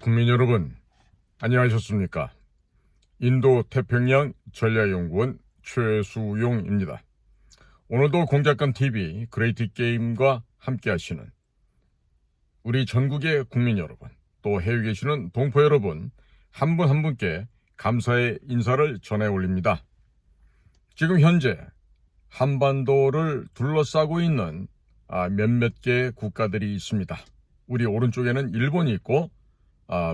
국민 여러분, 안녕하셨습니까? 인도 태평양 전략연구원 최수용입니다. 오늘도 공작감 TV 그레이트 게임과 함께 하시는 우리 전국의 국민 여러분, 또 해외에 계시는 동포 여러분, 한 분 한 분께 감사의 인사를 전해 올립니다. 지금 현재 한반도를 둘러싸고 있는 몇몇 개의 국가들이 있습니다. 우리 오른쪽에는 일본이 있고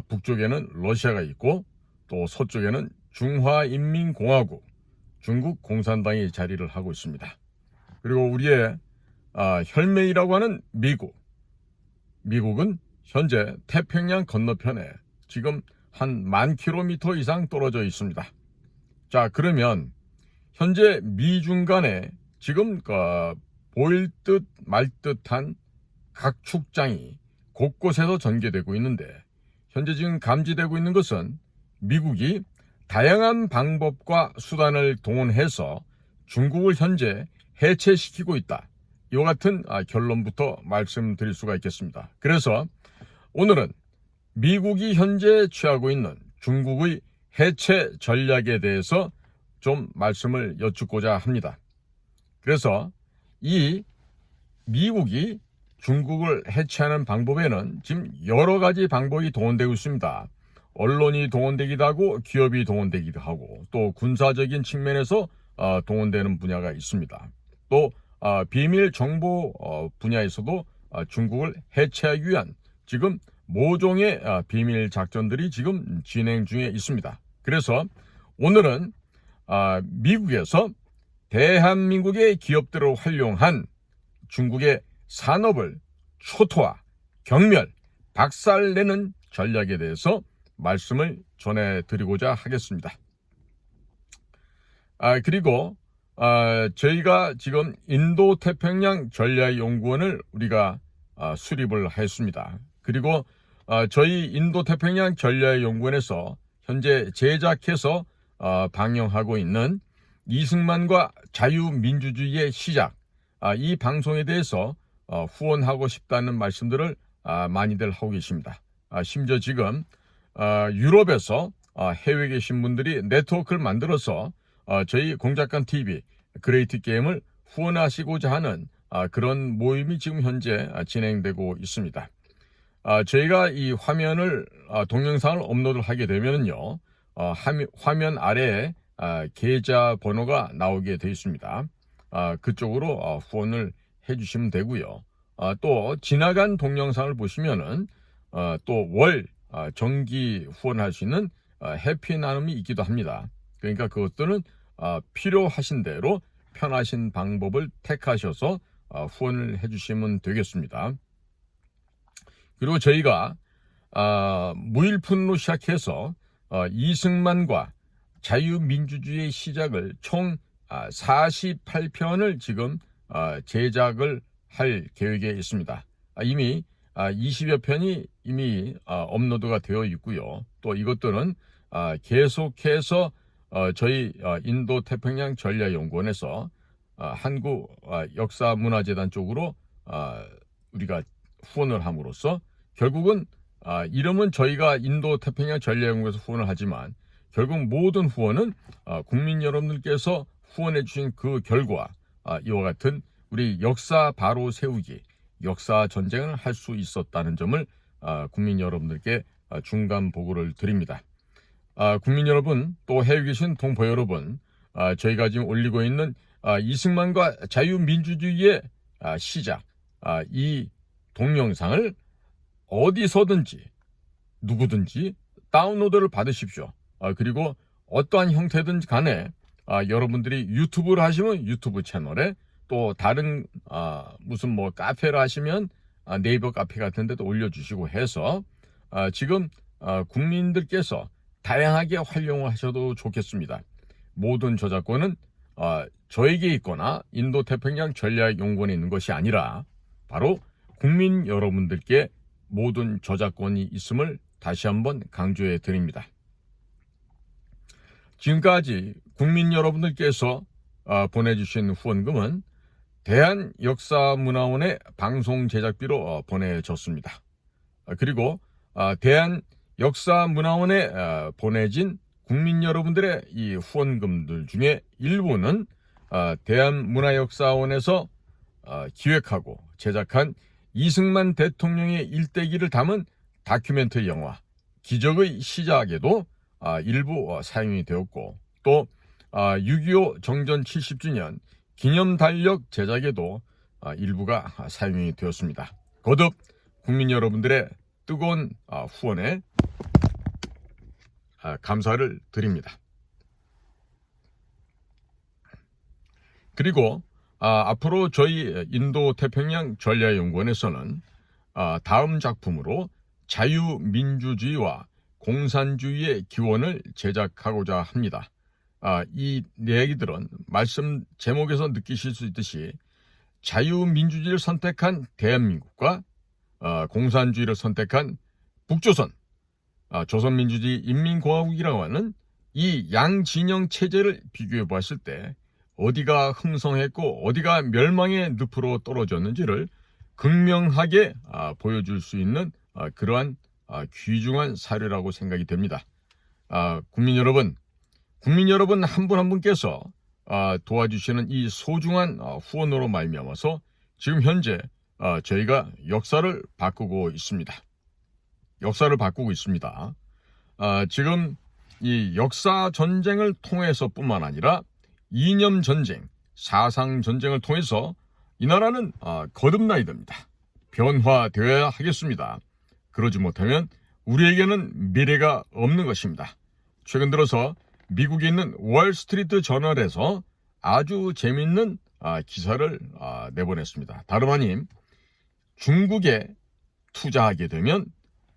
북쪽에는 러시아가 있고 또 서쪽에는 중화인민공화국 중국 공산당이 자리를 하고 있습니다. 그리고 우리의 혈맹이라고 하는 미국은 현재 태평양 건너편에 지금 한 10,000km 이상 떨어져 있습니다. 자, 그러면 현재 미중 간에 지금 보일 듯 말 듯한 각축장이 곳곳에서 전개되고 있는데, 현재 지금 감지되고 있는 것은 미국이 다양한 방법과 수단을 동원해서 중국을 현재 해체시키고 있다. 이와 같은 결론부터 말씀드릴 수가 있겠습니다. 그래서 오늘은 미국이 현재 취하고 있는 중국의 해체 전략에 대해서 좀 말씀을 여쭙고자 합니다. 그래서 이 미국이 중국을 해체하는 방법에는 지금 여러 가지 방법이 동원되고 있습니다. 언론이 동원되기도 하고 기업이 동원되기도 하고 또 군사적인 측면에서 동원되는 분야가 있습니다. 또 비밀 정보 분야에서도 중국을 해체하기 위한 지금 모종의 비밀 작전들이 지금 진행 중에 있습니다. 그래서 오늘은 미국에서 대한민국의 기업들을 활용한 중국의 산업을 초토화, 경멸, 박살내는 전략에 대해서 말씀을 전해드리고자 하겠습니다. 그리고 저희가 지금 인도태평양 전략연구원을 우리가 수립을 했습니다. 그리고 저희 인도태평양 전략연구원에서 현재 제작해서 방영하고 있는 이승만과 자유민주주의의 시작, 이 방송에 대해서 후원하고 싶다는 말씀들을 많이들 하고 계십니다. 심지어 지금 유럽에서 해외에 계신 분들이 네트워크를 만들어서 저희 공작감 TV 그레이트 게임을 후원하시고자 하는 그런 모임이 지금 현재 진행되고 있습니다. 저희가 이 화면을 동영상을 업로드를 하게 되면요, 화면 아래에 계좌 번호가 나오게 되어 있습니다. 그쪽으로 후원을 해주시면 되고요. 또 지나간 동영상을 보시면은 또 월 정기 후원할 수 있는 해피 나눔이 있기도 합니다. 그러니까 그것들은 필요하신 대로 편하신 방법을 택하셔서 후원을 해주시면 되겠습니다. 그리고 저희가 무일푼으로 시작해서 이승만과 자유민주주의의 시작을 총 48편을 지금 제작을 할 계획에 있습니다. 이미 20여 편이 이미 업로드가 되어 있고요. 또 이것들은 계속해서 저희 인도태평양 전략연구원에서 한국 역사문화재단 쪽으로 우리가 후원을 함으로써 결국은 이름은 저희가 인도태평양 전략연구원에서 후원을 하지만 결국 모든 후원은 국민 여러분들께서 후원해 주신 그 결과 이와 같은 우리 역사 바로 세우기, 역사 전쟁을 할 수 있었다는 점을 국민 여러분들께 중간 보고를 드립니다. 국민 여러분, 또 해외에 계신 동포 여러분, 저희가 지금 올리고 있는 이승만과 자유민주주의의 시작, 이 동영상을 어디서든지 누구든지 다운로드를 받으십시오. 그리고 어떠한 형태든지 간에 여러분들이 유튜브를 하시면 유튜브 채널에, 또 다른 무슨 뭐 카페를 하시면 네이버 카페 같은 데도 올려주시고 해서 지금 국민들께서 다양하게 활용을 하셔도 좋겠습니다. 모든 저작권은 저에게 있거나 인도태평양 전략연구원에 있는 것이 아니라 바로 국민 여러분들께 모든 저작권이 있음을 다시 한번 강조해 드립니다. 지금까지 국민 여러분들께서 보내주신 후원금은 대한역사문화원의 방송 제작비로 보내졌습니다. 그리고 역사문화원에 보내진 국민 여러분들의 이 후원금들 중에 일부는 대한문화역사원에서 기획하고 제작한 이승만 대통령의 일대기를 담은 다큐멘터리 영화 기적의 시작에도 일부 사용이 되었고, 또 6.25 정전 70주년 기념달력 제작에도 일부가 사용이 되었습니다. 거듭 국민 여러분들의 뜨거운 후원에 감사를 드립니다. 그리고 앞으로 저희 인도태평양 전략연구원에서는 다음 작품으로 자유민주주의와 공산주의의 기원을 제작하고자 합니다. 이 이야기들은 말씀 제목에서 느끼실 수 있듯이 자유민주주의를 선택한 대한민국과 공산주의를 선택한 북조선, 조선민주주의 인민공화국이라고 하는 이 양진영 체제를 비교해 봤을 때 어디가 흥성했고 어디가 멸망의 늪으로 떨어졌는지를 극명하게 보여줄 수 있는 그러한 귀중한 사료라고 생각이 됩니다. 국민 여러분 한 분 한 분께서 도와주시는 이 소중한 후원으로 말미암아서 지금 현재 저희가 역사를 바꾸고 있습니다. 지금 이 역사 전쟁을 통해서뿐만 아니라 이념 전쟁, 사상 전쟁을 통해서 이 나라는 거듭나야 됩니다. 변화되어야 하겠습니다. 그러지 못하면 우리에게는 미래가 없는 것입니다. 최근 들어서 미국에 있는 월스트리트 저널에서 아주 재미있는 기사를 내보냈습니다. 다름 아닌 중국에 투자하게 되면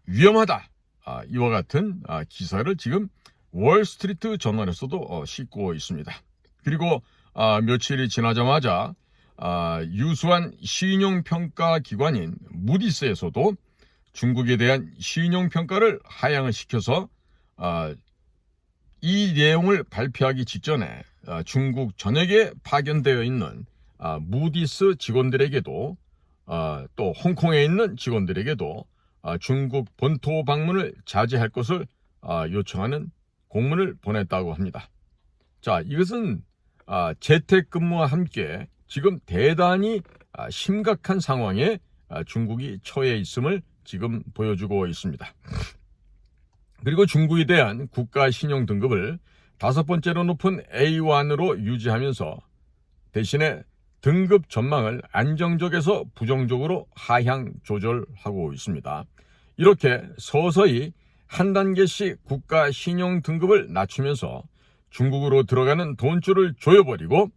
위험하다, 이와 같은 기사를 지금 월스트리트 저널에서도 싣고 있습니다. 그리고 며칠이 지나자마자 유수한 신용평가 기관인 무디스에서도 중국에 대한 신용평가를 하향을 시켜서 이 내용을 발표하기 직전에 중국 전역에 파견되어 있는 무디스 직원들에게도 또 홍콩에 있는 직원들에게도 중국 본토 방문을 자제할 것을 요청하는 공문을 보냈다고 합니다. 자, 이것은 재택근무와 함께 지금 대단히 심각한 상황에 중국이 처해 있음을 지금 보여주고 있습니다. 그리고 중국에 대한 국가 신용 등급을 5번째로 높은 A1으로 유지하면서 대신에 등급 전망을 안정적에서 부정적으로 하향 조절하고 있습니다. 이렇게 서서히 한 단계씩 국가 신용 등급을 낮추면서 중국으로 들어가는 돈줄을 조여버리고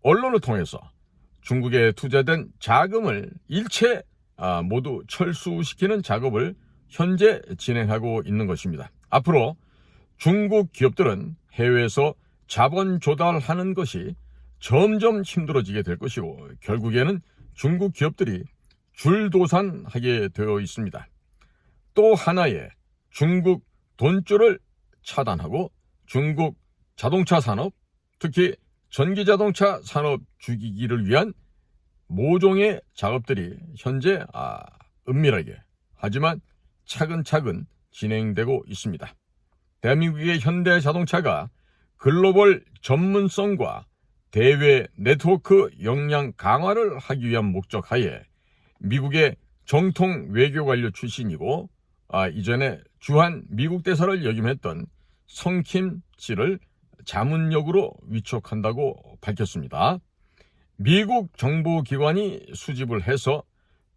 언론을 통해서 중국에 투자된 자금을 일체 모두 철수시키는 작업을 현재 진행하고 있는 것입니다. 앞으로 중국 기업들은 해외에서 자본 조달하는 것이 점점 힘들어지게 될 것이고 결국에는 중국 기업들이 줄도산하게 되어 있습니다. 또 하나의 중국 돈줄을 차단하고 중국 자동차 산업, 특히 전기자동차 산업 죽이기를 위한 모종의 작업들이 현재 은밀하게 하지만 차근차근 진행되고 있습니다. 대한민국의 현대자동차가 글로벌 전문성과 대외 네트워크 역량 강화를 하기 위한 목적 하에 미국의 정통 외교관료 출신이고 이전에 주한 미국 대사를 역임했던 성킴 씨를 자문역으로 위촉한다고 밝혔습니다. 미국 정보기관이 수집을 해서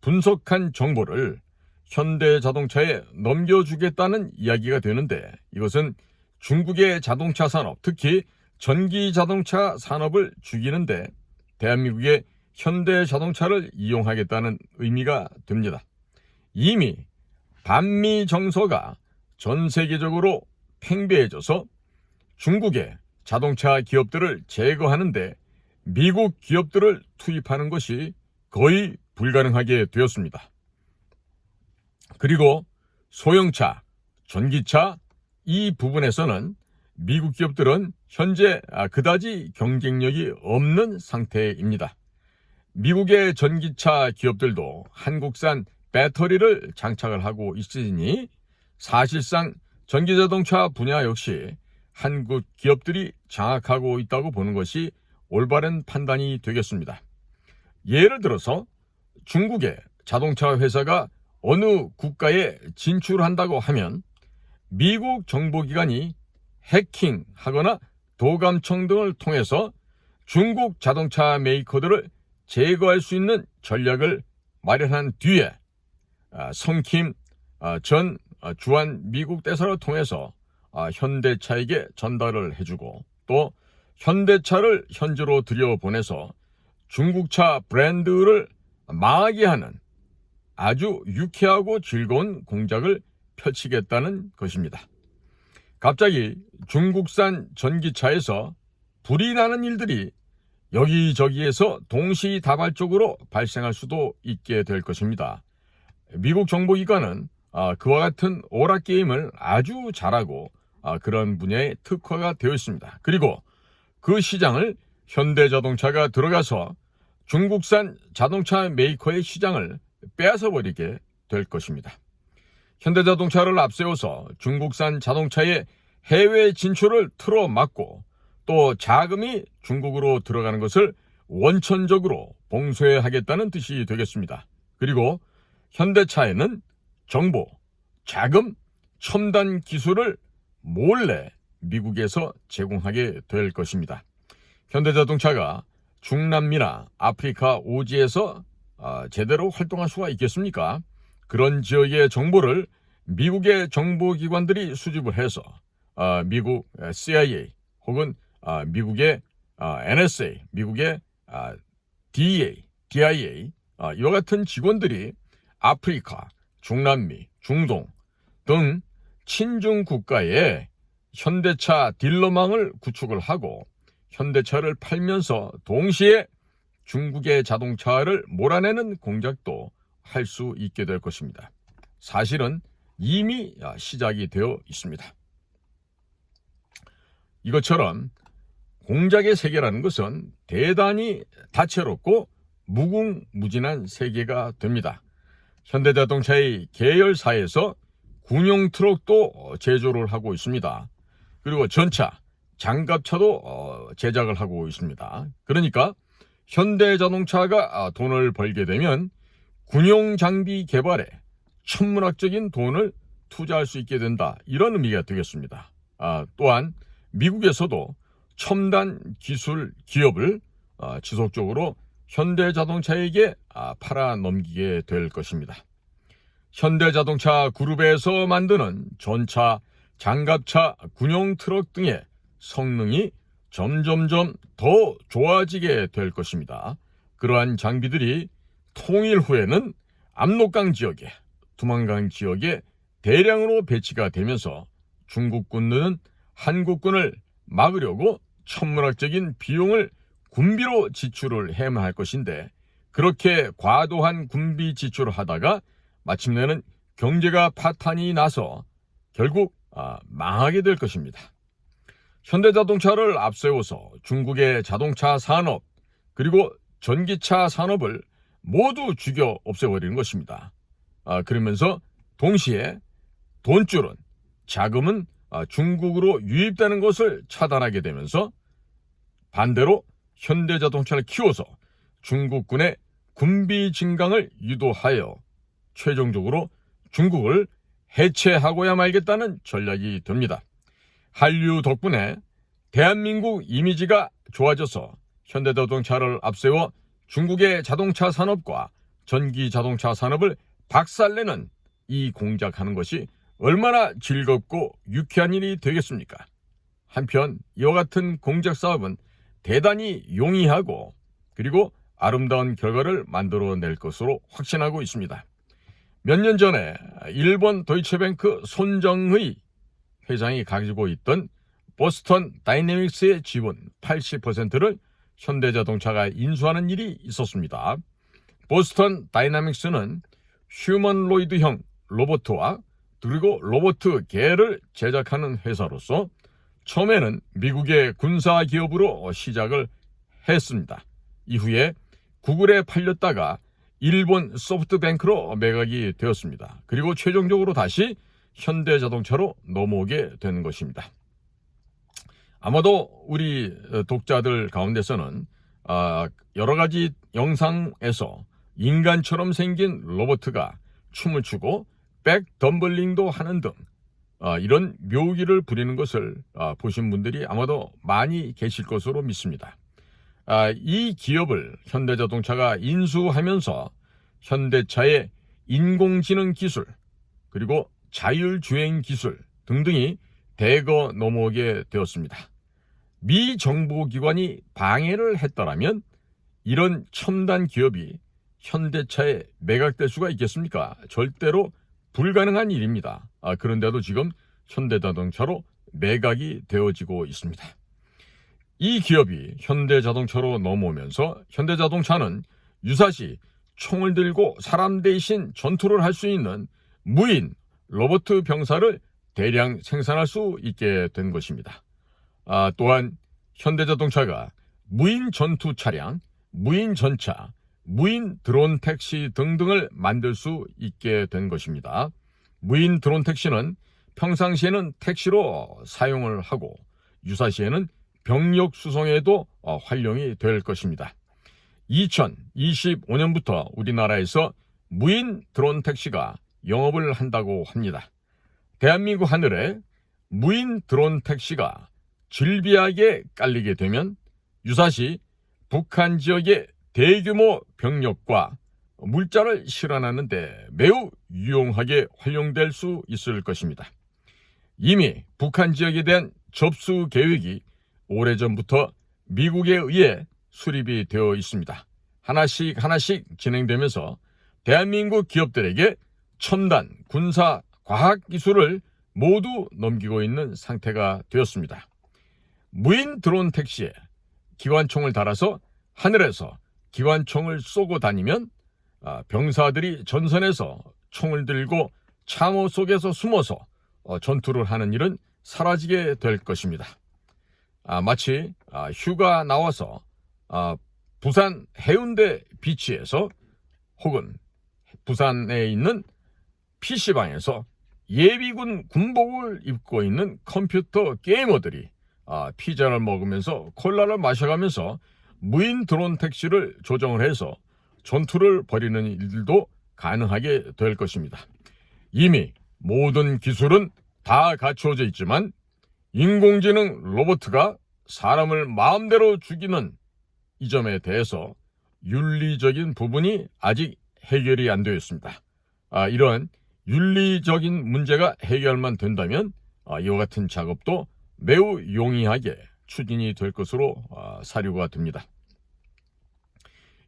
분석한 정보를 현대자동차에 넘겨주겠다는 이야기가 되는데 이것은 중국의 자동차 산업, 특히 전기자동차 산업을 죽이는데 대한민국의 현대자동차를 이용하겠다는 의미가 됩니다. 이미 반미 정서가 전 세계적으로 팽배해져서 중국의 자동차 기업들을 제거하는데 미국 기업들을 투입하는 것이 거의 불가능하게 되었습니다. 그리고 소형차, 전기차 이 부분에서는 미국 기업들은 현재 그다지 경쟁력이 없는 상태입니다. 미국의 전기차 기업들도 한국산 배터리를 장착을 하고 있으니 사실상 전기자동차 분야 역시 한국 기업들이 장악하고 있다고 보는 것이 올바른 판단이 되겠습니다. 예를 들어서 중국의 자동차 회사가 어느 국가에 진출한다고 하면 미국 정보기관이 해킹하거나 도감청 등을 통해서 중국 자동차 메이커들을 제거할 수 있는 전략을 마련한 뒤에 성킴 전 주한 미국 대사를 통해서 현대차에게 전달을 해주고 또 현대차를 현지로 들여보내서 중국차 브랜드를 망하게 하는 아주 유쾌하고 즐거운 공작을 펼치겠다는 것입니다. 갑자기 중국산 전기차에서 불이 나는 일들이 여기저기에서 동시다발적으로 발생할 수도 있게 될 것입니다. 미국 정보기관은 그와 같은 오락게임을 아주 잘하고 그런 분야에 특화가 되어 있습니다. 그리고 그 시장을 현대자동차가 들어가서 중국산 자동차 메이커의 시장을 빼앗아버리게 될 것입니다. 현대자동차를 앞세워서 중국산 자동차의 해외 진출을 틀어막고 또 자금이 중국으로 들어가는 것을 원천적으로 봉쇄하겠다는 뜻이 되겠습니다. 그리고 현대차에는 정보, 자금, 첨단 기술을 몰래 미국에서 제공하게 될 것입니다. 현대자동차가 중남미나 아프리카 오지에서 제대로 활동할 수가 있겠습니까? 그런 지역의 정보를 미국의 정보기관들이 수집을 해서 미국 CIA 혹은 미국의 NSA, 미국의 DIA 이와 같은 직원들이 아프리카, 중남미, 중동 등 친중 국가에 현대차 딜러망을 구축을 하고 현대차를 팔면서 동시에 중국의 자동차를 몰아내는 공작도 할 수 있게 될 것입니다. 사실은 이미 시작이 되어 있습니다. 이것처럼 공작의 세계라는 것은 대단히 다채롭고 무궁무진한 세계가 됩니다. 현대자동차의 계열사에서 군용 트럭도 제조를 하고 있습니다. 그리고 전차, 장갑차도 제작을 하고 있습니다. 그러니까 현대자동차가 돈을 벌게 되면 군용 장비 개발에 천문학적인 돈을 투자할 수 있게 된다. 이런 의미가 되겠습니다. 또한 미국에서도 첨단 기술 기업을 지속적으로 현대자동차에게 팔아 넘기게 될 것입니다. 현대자동차 그룹에서 만드는 전차, 장갑차, 군용 트럭 등의 성능이 점점점 더 좋아지게 될 것입니다. 그러한 장비들이 통일 후에는 압록강 지역에, 두만강 지역에 대량으로 배치가 되면서 중국군은 한국군을 막으려고 천문학적인 비용을 군비로 지출을 해야 할 것인데 그렇게 과도한 군비 지출을 하다가 마침내는 경제가 파탄이 나서 결국 망하게 될 것입니다. 현대자동차를 앞세워서 중국의 자동차 산업 그리고 전기차 산업을 모두 죽여 없애버리는 것입니다. 그러면서 동시에 돈줄은 자금은 중국으로 유입되는 것을 차단하게 되면서 반대로 현대자동차를 키워서 중국군의 군비 증강을 유도하여 최종적으로 중국을 해체하고야 말겠다는 전략이 됩니다. 한류 덕분에 대한민국 이미지가 좋아져서 현대자동차를 앞세워 중국의 자동차 산업과 전기자동차 산업을 박살내는 이 공작하는 것이 얼마나 즐겁고 유쾌한 일이 되겠습니까? 한편 이와 같은 공작 사업은 대단히 용이하고 그리고 아름다운 결과를 만들어낼 것으로 확신하고 있습니다. 몇 년 전에 일본 도이체뱅크 손정의 회장이 가지고 있던 보스턴 다이내믹스의 지분 80%를 현대자동차가 인수하는 일이 있었습니다. 보스턴 다이내믹스는 휴머노이드형 로봇과 그리고 로봇 계를 제작하는 회사로서 처음에는 미국의 군사 기업으로 시작을 했습니다. 이후에 구글에 팔렸다가 일본 소프트뱅크로 매각이 되었습니다. 그리고 최종적으로 다시 현대자동차로 넘어오게 된 것입니다. 아마도 우리 독자들 가운데서는 여러 가지 영상에서 인간처럼 생긴 로봇가 춤을 추고 백덤블링도 하는 등 이런 묘기를 부리는 것을 보신 분들이 아마도 많이 계실 것으로 믿습니다. 이 기업을 현대자동차가 인수하면서 현대차의 인공지능 기술 그리고 자율주행 기술 등등이 대거 넘어오게 되었습니다. 미 정보기관이 방해를 했더라면 이런 첨단 기업이 현대차에 매각될 수가 있겠습니까? 절대로 불가능한 일입니다. 그런데도 지금 현대자동차로 매각이 되어지고 있습니다. 이 기업이 현대자동차로 넘어오면서 현대자동차는 유사시 총을 들고 사람 대신 전투를 할 수 있는 무인 로봇 병사를 대량 생산할 수 있게 된 것입니다. 또한 현대자동차가 무인 전투 차량, 무인 전차, 무인 드론 택시 등등을 만들 수 있게 된 것입니다. 무인 드론 택시는 평상시에는 택시로 사용을 하고 유사시에는 병력 수송에도 활용이 될 것입니다. 2025년부터 우리나라에서 무인 드론 택시가 영업을 한다고 합니다. 대한민국 하늘에 무인 드론 택시가 질비하게 깔리게 되면 유사시 북한 지역의 대규모 병력과 물자를 실어나는 데 매우 유용하게 활용될 수 있을 것입니다. 이미 북한 지역에 대한 접수 계획이 오래전부터 미국에 의해 수립이 되어 있습니다. 하나씩 진행되면서 대한민국 기업들에게 첨단 군사 과학 기술을 모두 넘기고 있는 상태가 되었습니다. 무인 드론 택시에 기관총을 달아서 하늘에서 기관총을 쏘고 다니면 병사들이 전선에서 총을 들고 참호 속에서 숨어서 전투를 하는 일은 사라지게 될 것입니다. 마치 휴가 나와서 부산 해운대 비치에서 혹은 부산에 있는 PC방에서 예비군 군복을 입고 있는 컴퓨터 게이머들이 피자를 먹으면서 콜라를 마셔가면서 무인 드론 택시를 조정을 해서 전투를 벌이는 일도 가능하게 될 것입니다. 이미 모든 기술은 다 갖추어져 있지만 인공지능 로봇가 사람을 마음대로 죽이는 이 점에 대해서 윤리적인 부분이 아직 해결이 안 되어 있습니다. 이러한 윤리적인 문제가 해결만 된다면 이와 같은 작업도 매우 용이하게 추진이 될 것으로 사료가 됩니다.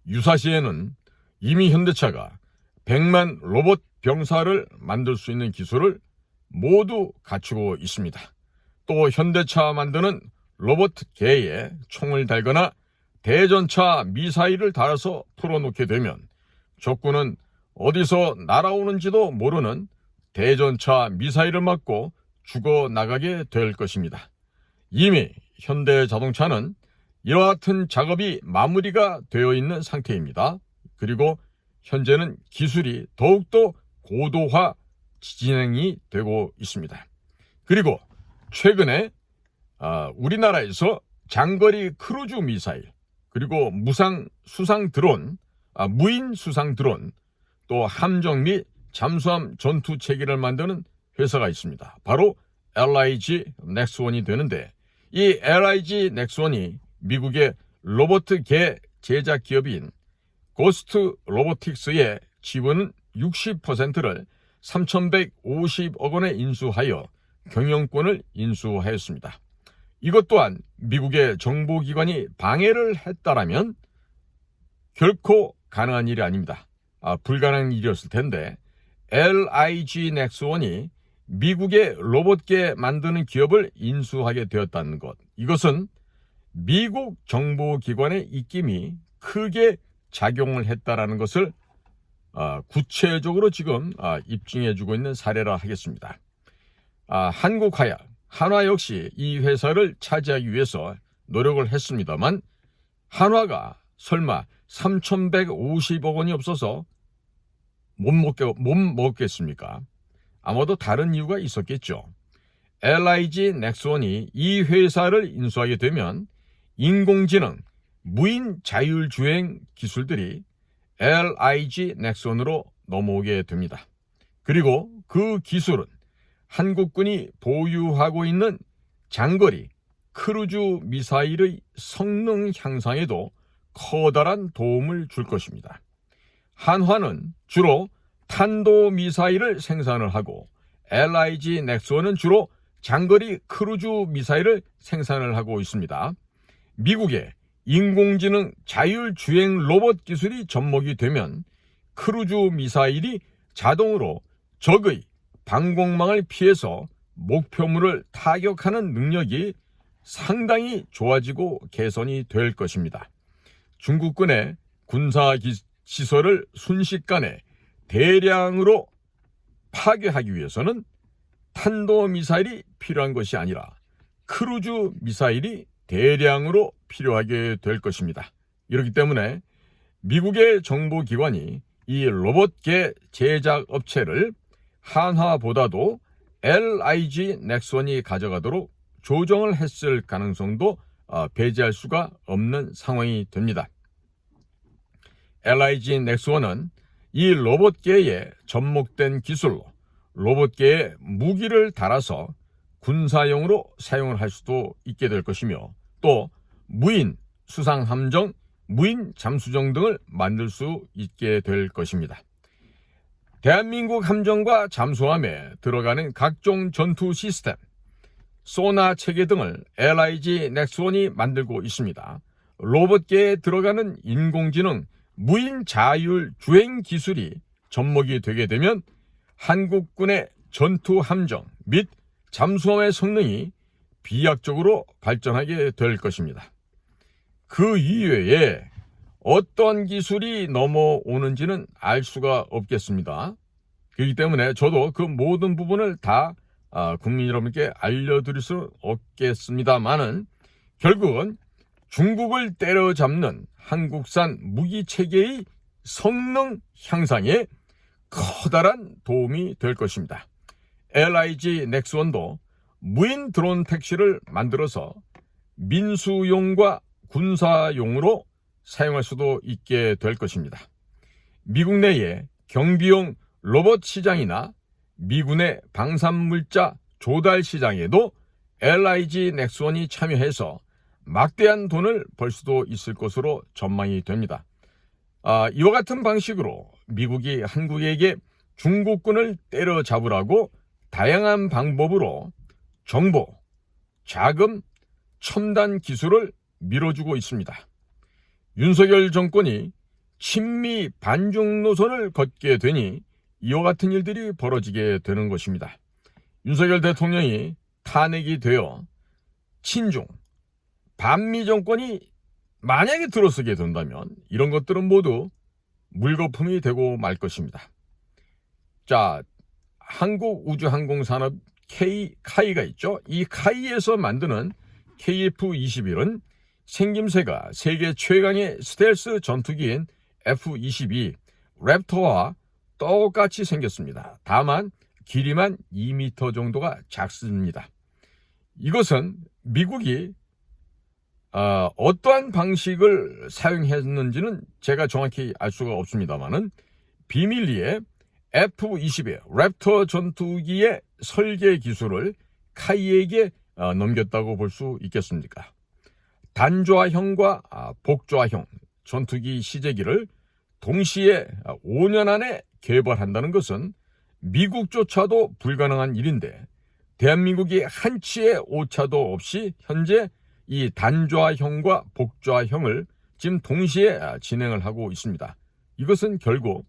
유사시에는 이미 현대차가 100만 로봇 병사를 만들 수 있는 기술을 모두 갖추고 있습니다. 또 현대차 만드는 로봇계에 총을 달거나 대전차 미사일을 달아서 풀어놓게 되면 적군은 어디서 날아오는지도 모르는 대전차 미사일을 맞고 죽어나가게 될 것입니다. 이미 현대자동차는 이와 같은 작업이 마무리가 되어 있는 상태입니다. 그리고 현재는 기술이 더욱더 고도화 진행이 되고 있습니다. 그리고 최근에 우리나라에서 장거리 크루즈 미사일 그리고 무상 수상 드론, 무인 수상 드론 또 함정 및 잠수함 전투 체계를 만드는 회사가 있습니다. 바로 LIG 넥스원이 되는데 이 LIG 넥스원이 미국의 로봇계 제작 기업인 고스트 로보틱스의 지분은 60%를 3,150억 원에 인수하여 경영권을 인수하였습니다. 이것 또한 미국의 정보기관이 방해를 했다라면 결코 가능한 일이 아닙니다. 불가능한 일이었을 텐데 LIG 넥스원이 미국의 로봇계 만드는 기업을 인수하게 되었다는 것, 이것은 미국 정보기관의 입김이 크게 작용을 했다라는 것을 구체적으로 지금 입증해주고 있는 사례라 하겠습니다. 한국화약, 한화 역시 이 회사를 차지하기 위해서 노력을 했습니다만 한화가 설마 3,150억 원이 없어서 못 먹겠습니까? 아마도 다른 이유가 있었겠죠. LIG 넥스원이 이 회사를 인수하게 되면 인공지능, 무인 자율주행 기술들이 LIG 넥스원으로 넘어오게 됩니다. 그리고 그 기술은 한국군이 보유하고 있는 장거리 크루즈 미사일의 성능 향상에도 커다란 도움을 줄 것입니다. 한화는 주로 탄도미사일을 생산을 하고 LIG 넥스원은 주로 장거리 크루즈 미사일을 생산을 하고 있습니다. 미국의 인공지능 자율주행 로봇 기술이 접목이 되면 크루즈 미사일이 자동으로 적의 방공망을 피해서 목표물을 타격하는 능력이 상당히 좋아지고 개선이 될 것입니다. 중국군의 군사 시설을 순식간에 대량으로 파괴하기 위해서는 탄도미사일이 필요한 것이 아니라 크루즈 미사일이 대량으로 필요하게 될 것입니다. 이렇기 때문에 미국의 정보기관이 이 로봇계 제작 업체를 한화보다도 LIG 넥스원이 가져가도록 조정을 했을 가능성도 배제할 수가 없는 상황이 됩니다. LIG 넥스원은 이 로봇계에 접목된 기술로 로봇계에 무기를 달아서 군사용으로 사용을 할 수도 있게 될 것이며 또 무인 수상함정, 무인 잠수정 등을 만들 수 있게 될 것입니다. 대한민국 함정과 잠수함에 들어가는 각종 전투 시스템, 소나 체계 등을 LIG 넥스원이 만들고 있습니다. 로봇계에 들어가는 인공지능, 무인 자율 주행 기술이 접목이 되게 되면 한국군의 전투 함정 및 잠수함의 성능이 비약적으로 발전하게 될 것입니다. 그 이외에 어떤 기술이 넘어오는지는 알 수가 없겠습니다. 그렇기 때문에 저도 그 모든 부분을 다 국민 여러분께 알려드릴 수는 없겠습니다만은 결국은 중국을 때려잡는 한국산 무기체계의 성능 향상에 커다란 도움이 될 것입니다. LIG 넥스원도 무인 드론 택시를 만들어서 민수용과 군사용으로 사용할 수도 있게 될 것입니다. 미국 내에 경비용 로봇 시장이나 미군의 방산물자 조달 시장에도 LIG 넥스원이 참여해서 막대한 돈을 벌 수도 있을 것으로 전망이 됩니다. 이와 같은 방식으로 미국이 한국에게 중국군을 때려잡으라고 다양한 방법으로 정보, 자금, 첨단 기술을 밀어주고 있습니다. 윤석열 정권이 친미 반중 노선을 걷게 되니 이와 같은 일들이 벌어지게 되는 것입니다. 윤석열 대통령이 탄핵이 되어 친중, 반미 정권이 만약에 들어서게 된다면 이런 것들은 모두 물거품이 되고 말 것입니다. 자, 한국우주항공산업 카이가 있죠. 이 카이에서 만드는 KF-21은 생김새가 세계 최강의 스텔스 전투기인 F-22 랩터와 똑같이 생겼습니다. 다만 길이만 2m 정도가 작습니다. 이것은 미국이 어떠한 방식을 사용했는지는 제가 정확히 알 수가 없습니다만은 비밀리에 F-22 랩터 전투기의 설계 기술을 카이에게 넘겼다고 볼 수 있겠습니까? 단좌형과 복좌형 전투기 시제기를 동시에 5년 안에 개발한다는 것은 미국조차도 불가능한 일인데 대한민국이 한치의 오차도 없이 현재 이 단좌형과 복좌형을 지금 동시에 진행을 하고 있습니다. 이것은 결국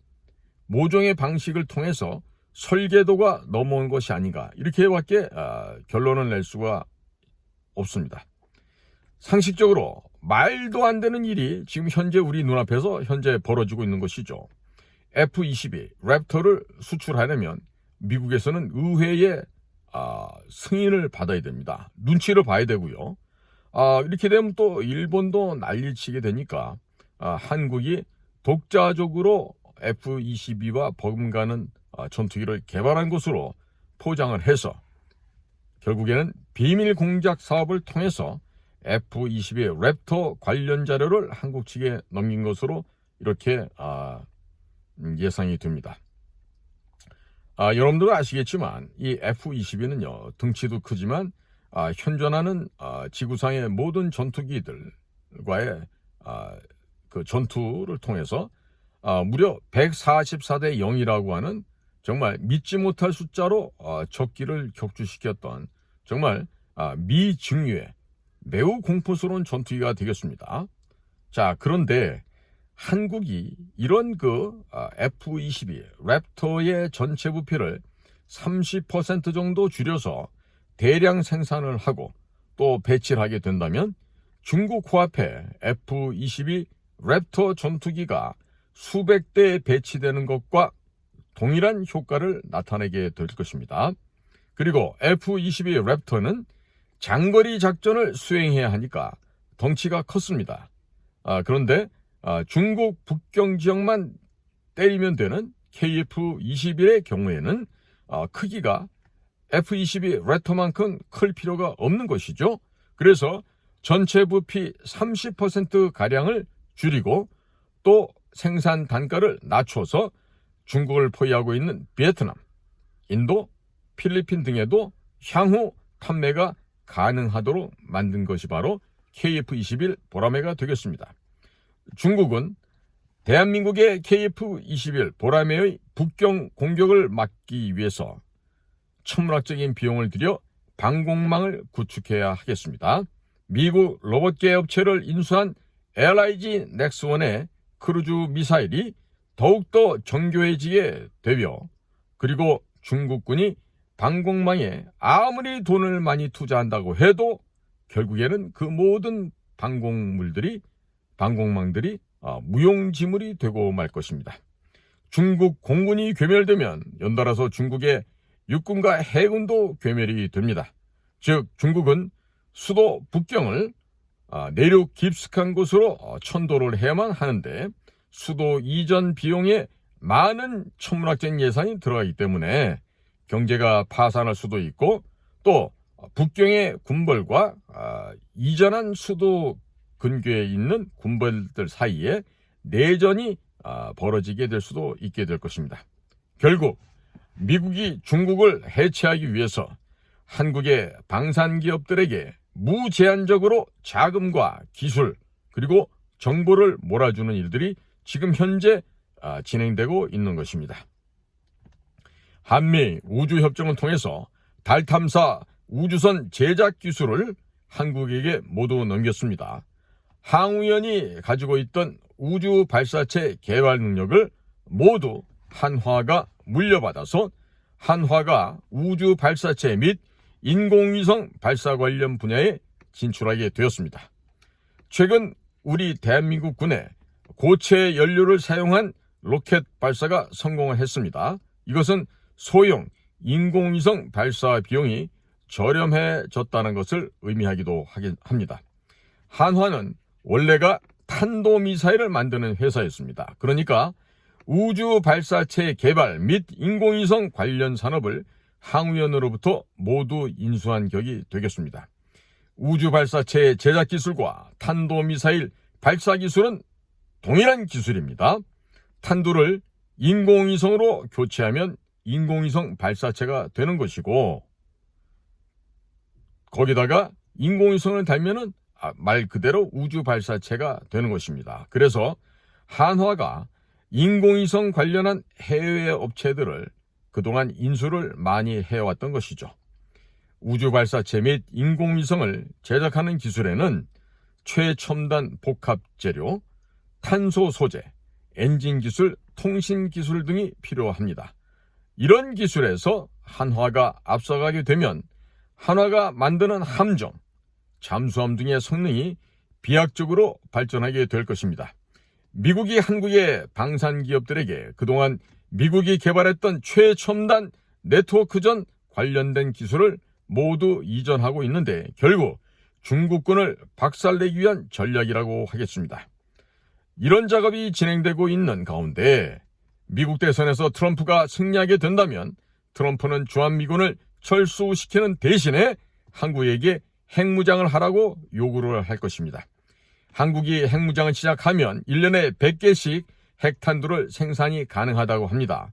모종의 방식을 통해서 설계도가 넘어온 것이 아닌가 이렇게밖에 결론을 낼 수가 없습니다. 상식적으로 말도 안 되는 일이 지금 현재 우리 눈앞에서 현재 벌어지고 있는 것이죠. F-22 랩터를 수출하려면 미국에서는 의회의 승인을 받아야 됩니다. 눈치를 봐야 되고요. 이렇게 되면 또 일본도 난리치게 되니까 한국이 독자적으로 F-22와 버금가는 전투기를 개발한 것으로 포장을 해서 결국에는 비밀 공작 사업을 통해서 F-22 랩터 관련 자료를 한국 측에 넘긴 것으로 이렇게 예상이 됩니다. 여러분들도 아시겠지만 이 F-22는요 등치도 크지만 현존하는 지구상의 모든 전투기들과의 그 전투를 통해서 무려 144대 0이라고 하는 정말 믿지 못할 숫자로 적기를 격추시켰던 정말 미중유의 매우 공포스러운 전투기가 되겠습니다. 자, 그런데 한국이 이런 그 F-22 랩터의 전체 부피를 30% 정도 줄여서 대량 생산을 하고 또 배치를 하게 된다면 중국 코앞에 F-22 랩터 전투기가 수백 대 배치되는 것과 동일한 효과를 나타내게 될 것입니다. 그리고 F-22 랩터는 장거리 작전을 수행해야 하니까 덩치가 컸습니다. 그런데 중국 북경 지역만 때리면 되는 KF-21의 경우에는 크기가 F-22 랩터만큼 클 필요가 없는 것이죠. 그래서 전체 부피 30%가량을 줄이고 또 생산 단가를 낮춰서 중국을 포위하고 있는 베트남, 인도, 필리핀 등에도 향후 판매가 가능하도록 만든 것이 바로 KF-21 보라매가 되겠습니다. 중국은 대한민국의 KF-21 보라매의 북경 공격을 막기 위해서 천문학적인 비용을 들여 방공망을 구축해야 하겠습니다. 미국 로봇계 업체를 인수한 LIG 넥스원의 크루즈 미사일이 더욱더 정교해지게 되며 그리고 중국군이 방공망에 아무리 돈을 많이 투자한다고 해도 결국에는 그 모든 방공망들이 무용지물이 되고 말 것입니다. 중국 공군이 괴멸되면 연달아서 중국의 육군과 해군도 괴멸이 됩니다. 즉 중국은 수도 북경을 내륙 깊숙한 곳으로 천도를 해야만 하는데 수도 이전 비용에 많은 천문학적인 예산이 들어가기 때문에 경제가 파산할 수도 있고 또 북경의 군벌과 이전한 수도 근교에 있는 군벌들 사이에 내전이 벌어지게 될 수도 있게 될 것입니다. 결국 미국이 중국을 해체하기 위해서 한국의 방산기업들에게 무제한적으로 자금과 기술 그리고 정보를 몰아주는 일들이 지금 현재 진행되고 있는 것입니다. 한미 우주협정을 통해서 달 탐사 우주선 제작 기술을 한국에게 모두 넘겼습니다. 항우연이 가지고 있던 우주 발사체 개발 능력을 모두 한화가 물려받아서 한화가 우주 발사체 및 인공위성 발사 관련 분야에 진출하게 되었습니다. 최근 우리 대한민국 군에 고체 연료를 사용한 로켓 발사가 성공을 했습니다. 이것은 소형 인공위성 발사 비용이 저렴해졌다는 것을 의미하기도 합니다. 한화는 원래가 탄도미사일을 만드는 회사였습니다. 그러니까 우주 발사체 개발 및 인공위성 관련 산업을 항우연으로부터 모두 인수한 격이 되겠습니다. 우주 발사체 제작 기술과 탄도미사일 발사 기술은 동일한 기술입니다. 탄두를 인공위성으로 교체하면 인공위성 발사체가 되는 것이고 거기다가 인공위성을 달면은 말 그대로 우주 발사체가 되는 것입니다. 그래서 한화가 인공위성 관련한 해외 업체들을 그동안 인수를 많이 해왔던 것이죠. 우주 발사체 및 인공위성을 제작하는 기술에는 최첨단 복합 재료, 탄소 소재, 엔진 기술, 통신 기술 등이 필요합니다. 이런 기술에서 한화가 앞서가게 되면 한화가 만드는 함정, 잠수함 등의 성능이 비약적으로 발전하게 될 것입니다. 미국이 한국의 방산 기업들에게 그동안 미국이 개발했던 최첨단 네트워크전 관련된 기술을 모두 이전하고 있는데 결국 중국군을 박살내기 위한 전략이라고 하겠습니다. 이런 작업이 진행되고 있는 가운데 미국 대선에서 트럼프가 승리하게 된다면 트럼프는 주한미군을 철수시키는 대신에 한국에게 핵무장을 하라고 요구를 할 것입니다. 한국이 핵무장을 시작하면 1년에 100개씩 핵탄두를 생산이 가능하다고 합니다.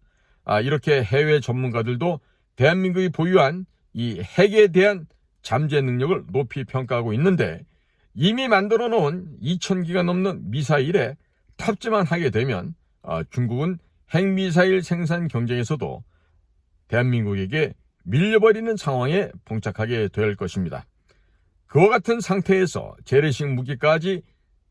이렇게 해외 전문가들도 대한민국이 보유한 이 핵에 대한 잠재 능력을 높이 평가하고 있는데, 이미 만들어 놓은 2000기가 넘는 미사일에 탑재만 하게 되면 중국은 핵미사일 생산 경쟁에서도 대한민국에게 밀려버리는 상황에 봉착하게 될 것입니다. 그와 같은 상태에서 재래식 무기까지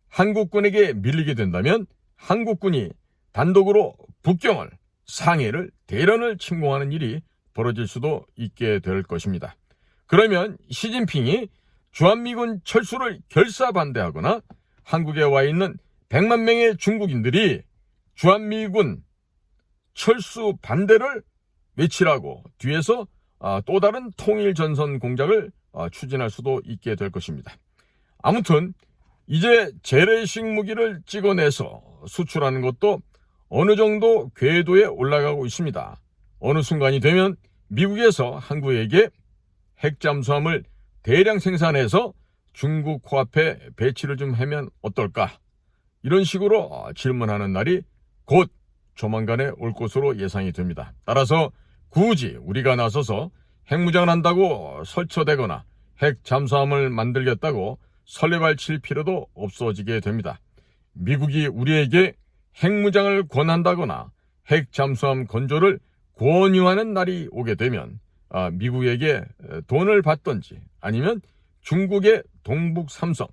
한국군에게 밀리게 된다면 한국군이 단독으로 북경을, 상해를, 대련을 침공하는 일이 벌어질 수도 있게 될 것입니다. 그러면 시진핑이 주한미군 철수를 결사반대하거나 한국에 와 있는 100만 명의 중국인들이 주한미군 철수 반대를 외치라고 뒤에서 또 다른 통일전선 공작을 추진할 수도 있게 될 것입니다. 아무튼 이제 재래식 무기를 찍어내서 수출하는 것도 어느 정도 궤도에 올라가고 있습니다. 어느 순간이 되면 미국에서 한국에게 핵잠수함을 대량 생산해서 중국 코앞에 배치를 좀 하면 어떨까? 이런 식으로 질문하는 날이 곧 조만간에 올 것으로 예상이 됩니다. 따라서 굳이 우리가 나서서 핵무장을 한다고 설쳐대거나 핵잠수함을 만들겠다고 설레발 칠 필요도 없어지게 됩니다. 미국이 우리에게 핵무장을 권한다거나 핵잠수함 건조를 권유하는 날이 오게 되면 미국에게 돈을 받든지 아니면 중국의 동북 삼성,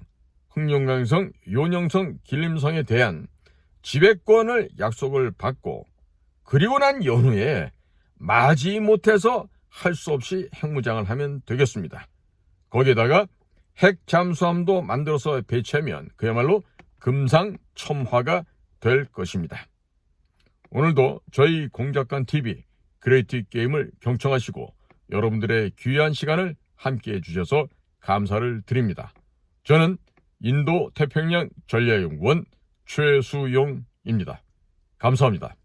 흑룡강성, 요령성, 길림성에 대한 지배권을 약속을 받고 그리고 난 연후에 마지못해서 할 수 없이 핵무장을 하면 되겠습니다. 거기에다가 핵잠수함도 만들어서 배치하면 그야말로 금상첨화가 될 것입니다. 오늘도 저희 공작관TV 그레이트 게임을 경청하시고 여러분들의 귀한 시간을 함께 해주셔서 감사를 드립니다. 저는 인도 태평양 전략연구원 최수용입니다. 감사합니다.